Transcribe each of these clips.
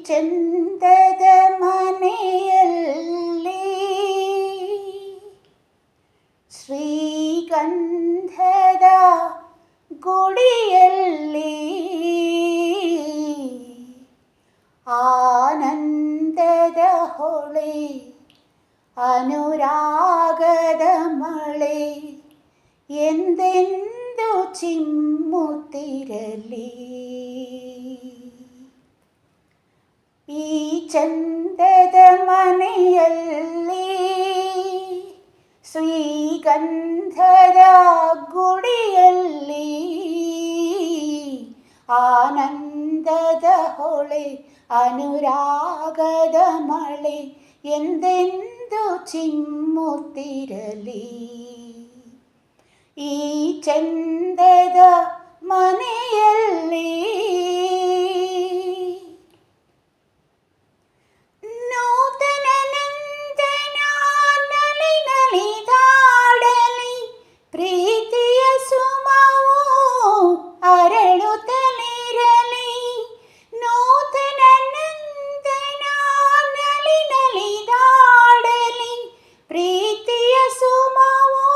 ಚಂದದ ಮನೆಯಲ್ಲಿ ಶ್ರೀಗಂಧದ ಗುಡಿಯಲ್ಲಿ ಆನಂದದ ಹೊಳೆ ಅನುರಾಗದ ಮಳೆ ಎಂದೆಂದು ಚಿಮ್ಮುತ್ತಿರಲಿ. ಈ ಚಂದದ ಮನೆಯಲ್ಲಿ ಶ್ರೀಗಂಧದ ಗುಡಿಯಲ್ಲಿ ಆನಂದದ ಹೊಳೆ ಅನುರಾಗದ ಮಳೆ ಎಂದೆಂದು ಚಿಮ್ಮುತ್ತಿರಲಿ. ಈ ಚಂದದ ಮನೆಯಲ್ಲಿ ನೂತನ ನಂದನ ನಲಿ ನಲಿದಾಡಲಿ, ಪ್ರೀತಿಯ ಸುಮವು ಅರಳುತ್ತಲಿರಲಿ. ನೂತನ ನಂದನ ನಲಿ ನಲಿದಾಡಲಿ, ಪ್ರೀತಿಯ ಸುಮವು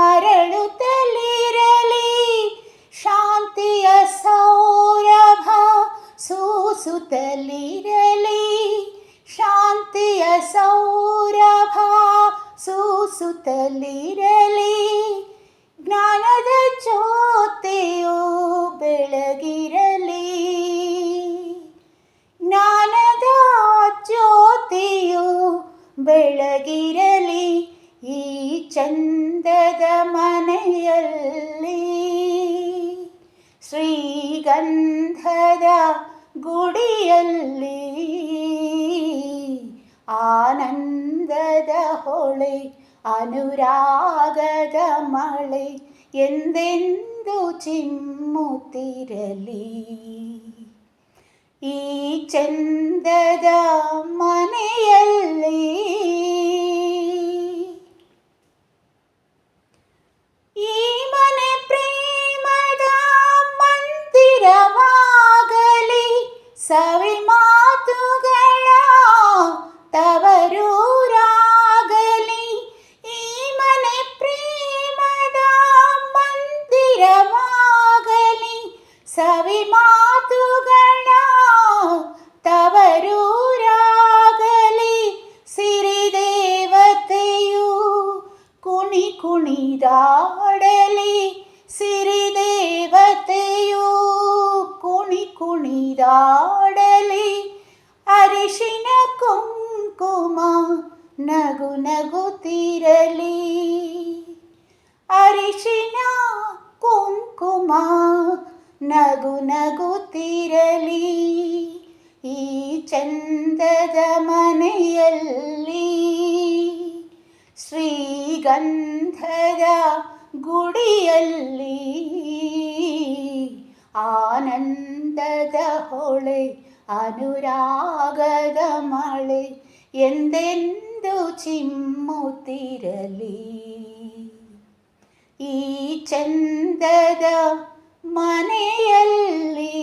ಅರಳುತ್ತಲಿರಲಿ. ಶಾಂತಿಯ ಸೌರಭ ಸೂಸುತ್ತಲಿರಲಿ, ಶಾಂತಿಯ ಸೌರಭ ಸೂಸುತ್ತಲಿರಲಿ. ಜ್ಞಾನದ ಜ್ಯೋತಿಯು ಬೆಳಗಿರಲಿ, ಜ್ಞಾನದ ಜ್ಯೋತಿಯು ಬೆಳಗಿರಲಿ. ಈ ಚಂದದ ಮನೆಯಲ್ಲಿ ಶ್ರೀಗಂಧದ ಗುಡಿಯಲ್ಲಿ ಆನಂದದ ಹೊಳೆ ಅನುರಾಗದ ಮಳೆ ಎಂದೆಂದು ಚಿಮ್ಮುತ್ತಿರಲಿ. ಈ ಚಂದದ ಮನೆಯಲ್ಲಿ ಈ ಮನೆ ಪ್ರೇಮದ ಮಂದಿರವಾಗಲಿ, ಸವಿ ಮಾತುಗಳ ತವರೂರಾಗಲಿ. ಈ ಮನೆ ಪ್ರೇಮದ ಮಂದಿರವಾಗಲಿ, ಸವಿ ಮಾತುಗಳ ತವರೂರಾಗಲಿ. ಸಿರಿದೇವತೆಯು ಕುಣಿ ಕುಣಿದಾಡಲಿ, ಸಿರಿದೇವತೆಯು ಕುಣಿ ಕುಣಿದಾಡಲಿ. ಅರಿಶಿನ ಕುಂಕುಮ ನಗು ನಗುತ್ತಿರಲಿ, ಅರಿಶಿನ ಕುಂಕುಮ ನಗು ನಗುತ್ತಿರಲಿ. ಈ ಚಂದದ ಮನೆಯಲ್ಲಿ ಶ್ರೀಗಂಧದ ಗುಡಿಯಲ್ಲಿ ಆನಂದದ ಹೊಳೆ ಅನುರಾಗದ ಮಳೆ ಎಂದೆಂದು ಚಿಮ್ಮುತ್ತಿರಲಿ. ಈ ಚಂದದ ಮನೆಯಲ್ಲಿ